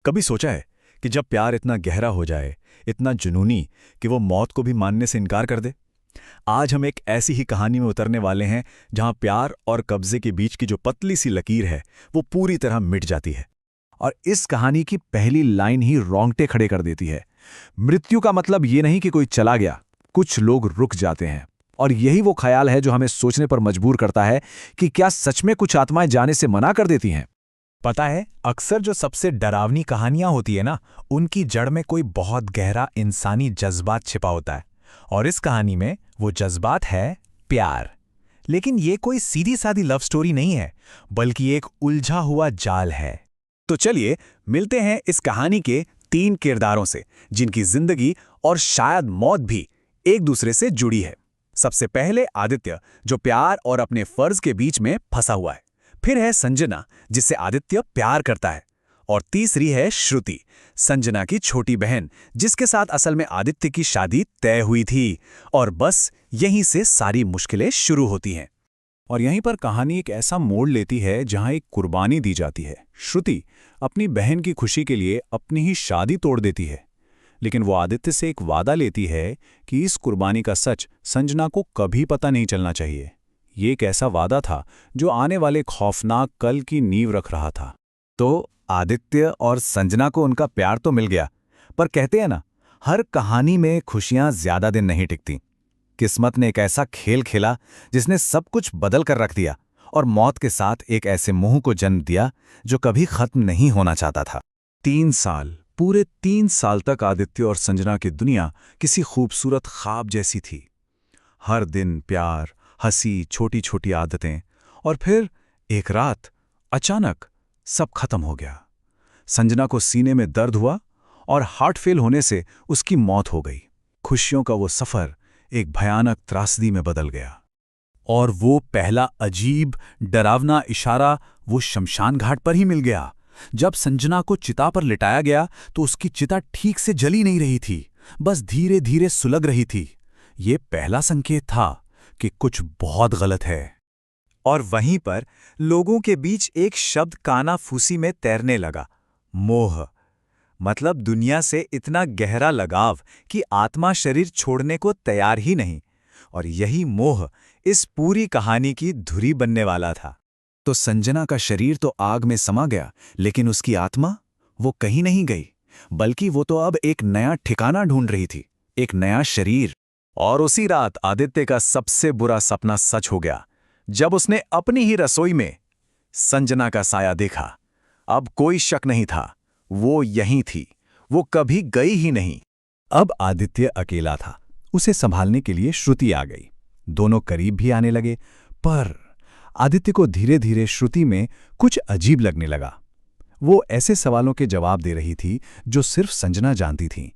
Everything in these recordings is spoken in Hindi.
कभी सोचा है कि जब प्यार इतना गहरा हो जाए, इतना जुनूनी कि वो मौत को भी मानने से इनकार कर दे। आज हम एक ऐसी ही कहानी में उतरने वाले हैं जहां प्यार और कब्जे के बीच की जो पतली सी लकीर है वो पूरी तरह मिट जाती है। और इस कहानी की पहली लाइन ही रोंगटे खड़े कर देती है। मृत्यु का मतलब ये नहीं कि कोई चला गया, कुछ लोग रुक जाते हैं। और यही वो ख्याल है जो हमें सोचने पर मजबूर करता है कि क्या सच में कुछ आत्माएं जाने से मना कर देती हैं। पता है, अक्सर जो सबसे डरावनी कहानियां होती है ना, उनकी जड़ में कोई बहुत गहरा इंसानी जज्बात छिपा होता है। और इस कहानी में वो जज्बात है प्यार। लेकिन ये कोई सीधी सादी लव स्टोरी नहीं है, बल्कि एक उलझा हुआ जाल है। तो चलिए मिलते हैं इस कहानी के 3 किरदारों से, जिनकी जिंदगी और शायद मौत भी एक दूसरे से जुड़ी है। सबसे पहले आदित्य, जो प्यार और अपने फर्ज के बीच में फंसा हुआ है। फिर है संजना, जिससे आदित्य प्यार करता है। और तीसरी है श्रुति, संजना की छोटी बहन, जिसके साथ असल में आदित्य की शादी तय हुई थी। और बस यहीं से सारी मुश्किलें शुरू होती हैं। और यहीं पर कहानी एक ऐसा मोड़ लेती है जहां एक कुर्बानी दी जाती है। श्रुति अपनी बहन की खुशी के लिए अपनी ही शादी तोड़ देती है, लेकिन वो आदित्य से एक वादा लेती है कि इस कुर्बानी का सच संजना को कभी पता नहीं चलना चाहिए। ये एक ऐसा वादा था जो आने वाले खौफनाक कल की नींव रख रहा था। तो आदित्य और संजना को उनका प्यार तो मिल गया, पर कहते हैं ना, हर कहानी में खुशियां ज्यादा दिन नहीं टिकती। किस्मत ने एक ऐसा खेल खेला जिसने सब कुछ बदल कर रख दिया, और मौत के साथ एक ऐसे मोह को जन्म दिया जो कभी खत्म नहीं होना चाहता था। 3 साल, पूरे 3 साल तक आदित्य और संजना की दुनिया किसी खूबसूरत ख्वाब जैसी थी। हर दिन प्यार, हंसी, छोटी छोटी आदतें। और फिर एक रात अचानक सब खत्म हो गया। संजना को सीने में दर्द हुआ और हार्ट फेल होने से उसकी मौत हो गई। खुशियों का वो सफर एक भयानक त्रासदी में बदल गया। और वो पहला अजीब डरावना इशारा वो शमशान घाट पर ही मिल गया। जब संजना को चिता पर लिटाया गया तो उसकी चिता ठीक से जली नहीं रही थी, बस धीरे धीरे सुलग रही थी। ये पहला संकेत था कि कुछ बहुत गलत है। और वहीं पर लोगों के बीच एक शब्द कानाफूसी में तैरने लगा, मोह। मतलब दुनिया से इतना गहरा लगाव कि आत्मा शरीर छोड़ने को तैयार ही नहीं। और यही मोह इस पूरी कहानी की धुरी बनने वाला था। तो संजना का शरीर तो आग में समा गया, लेकिन उसकी आत्मा, वो कहीं नहीं गई, बल्कि वो तो अब एक नया ठिकाना ढूंढ रही थी, एक नया शरीर। और उसी रात आदित्य का सबसे बुरा सपना सच हो गया, जब उसने अपनी ही रसोई में संजना का साया देखा। अब कोई शक नहीं था, वो यहीं थी, वो कभी गई ही नहीं। अब आदित्य अकेला था। उसे संभालने के लिए श्रुति आ गई। दोनों करीब भी आने लगे, पर आदित्य को धीरे धीरे श्रुति में कुछ अजीब लगने लगा। वो ऐसे सवालों के जवाब दे रही थी जो सिर्फ संजना जानती थी।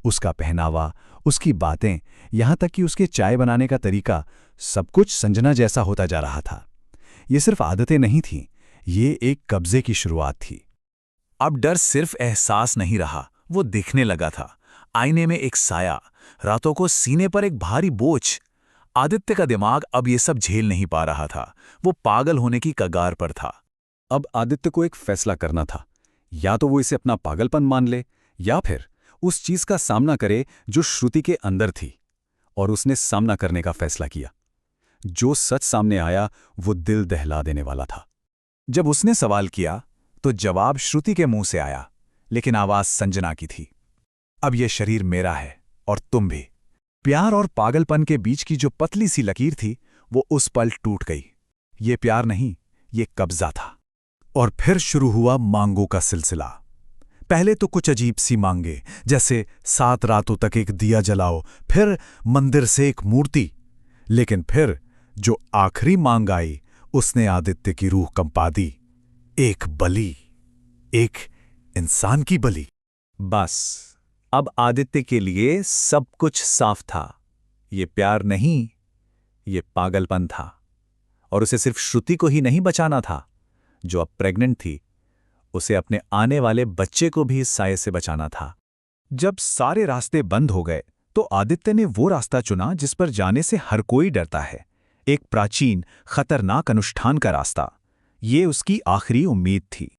उसका पहनावा, उसकी बातें, यहां तक कि उसके चाय बनाने का तरीका, सब कुछ संजना जैसा होता जा रहा था। ये सिर्फ आदतें नहीं थीं, ये एक कब्जे की शुरुआत थी। अब डर सिर्फ एहसास नहीं रहा, वो दिखने लगा था। आईने में एक साया, रातों को सीने पर एक भारी बोझ। आदित्य का दिमाग अब ये सब झेल नहीं पा रहा था, वो पागल होने की कगार पर था। अब आदित्य को एक फैसला करना था। या तो वो इसे अपना पागलपन मान ले, या फिर उस चीज का सामना करे जो श्रुति के अंदर थी। और उसने सामना करने का फैसला किया। जो सच सामने आया वो दिल दहला देने वाला था। जब उसने सवाल किया तो जवाब श्रुति के मुंह से आया, लेकिन आवाज संजना की थी। अब यह शरीर मेरा है और तुम भी। प्यार और पागलपन के बीच की जो पतली सी लकीर थी वो उस पल टूट गई। ये प्यार नहीं, ये कब्जा था। और फिर शुरू हुआ मांगों का सिलसिला। पहले तो कुछ अजीब सी मांगे, जैसे 7 रातों तक एक दिया जलाओ, फिर मंदिर से एक मूर्ति। लेकिन फिर जो आखिरी मांग आई उसने आदित्य की रूह कंपा दी। एक बलि, एक इंसान की बलि। बस अब आदित्य के लिए सब कुछ साफ था। ये प्यार नहीं, ये पागलपन था। और उसे सिर्फ श्रुति को ही नहीं बचाना था, जो अब प्रेग्नेंट थी, उसे अपने आने वाले बच्चे को भी इस साये से बचाना था। जब सारे रास्ते बंद हो गए तो आदित्य ने वो रास्ता चुना जिस पर जाने से हर कोई डरता है, एक प्राचीन खतरनाक अनुष्ठान का रास्ता। ये उसकी आखिरी उम्मीद थी।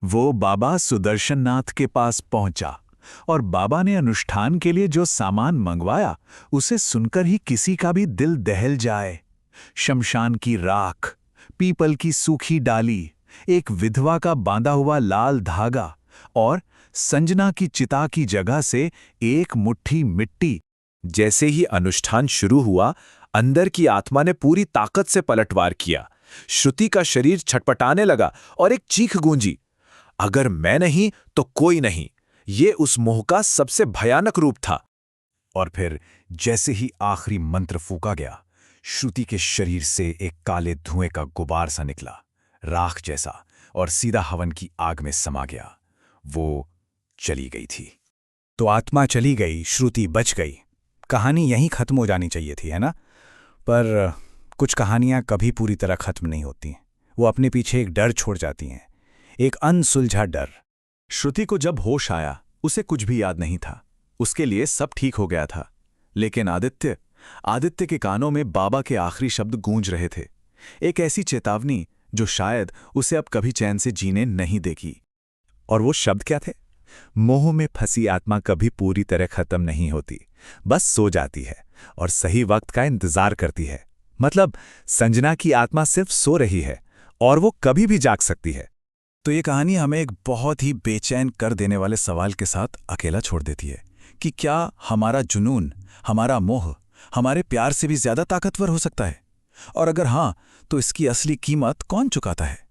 वो बाबा सुदर्शन नाथ के पास पहुंचा और बाबा ने अनुष्ठान के लिए जो सामान मंगवाया उसे सुनकर ही किसी का भी दिल दहल जाए। शमशान की राख, पीपल की सूखी डाली, एक विधवा का बांधा हुआ लाल धागा और संजना की चिता की जगह से एक मुट्ठी मिट्टी। जैसे ही अनुष्ठान शुरू हुआ, अंदर की आत्मा ने पूरी ताकत से पलटवार किया। श्रुति का शरीर छटपटाने लगा और एक चीख गूंजी, अगर मैं नहीं तो कोई नहीं। ये उस मोह का सबसे भयानक रूप था। और फिर जैसे ही आखिरी मंत्र फूका गया, श्रुति के शरीर से एक काले धुएं का गुबार सा निकला, राख जैसा, और सीधा हवन की आग में समा गया। वो चली गई थी। तो आत्मा चली गई, श्रुति बच गई। कहानी यहीं खत्म हो जानी चाहिए थी, है ना? पर कुछ कहानियां कभी पूरी तरह खत्म नहीं होती। वो अपने पीछे एक डर छोड़ जाती हैं, एक अनसुलझा डर। श्रुति को जब होश आया, उसे कुछ भी याद नहीं था। उसके लिए सब ठीक हो गया था। लेकिन आदित्य के कानों में बाबा के आखिरी शब्द गूंज रहे थे, एक ऐसी चेतावनी जो शायद उसे अब कभी चैन से जीने नहीं देगी। और वो शब्द क्या थे? मोह में फंसी आत्मा कभी पूरी तरह खत्म नहीं होती, बस सो जाती है और सही वक्त का इंतजार करती है। मतलब संजना की आत्मा सिर्फ सो रही है और वो कभी भी जाग सकती है। तो ये कहानी हमें एक बहुत ही बेचैन कर देने वाले सवाल के साथ अकेला छोड़ देती है कि क्या हमारा जुनून, हमारा मोह, हमारे प्यार से भी ज्यादा ताकतवर हो सकता है? और अगर हाँ, तो इसकी असली कीमत कौन चुकाता है?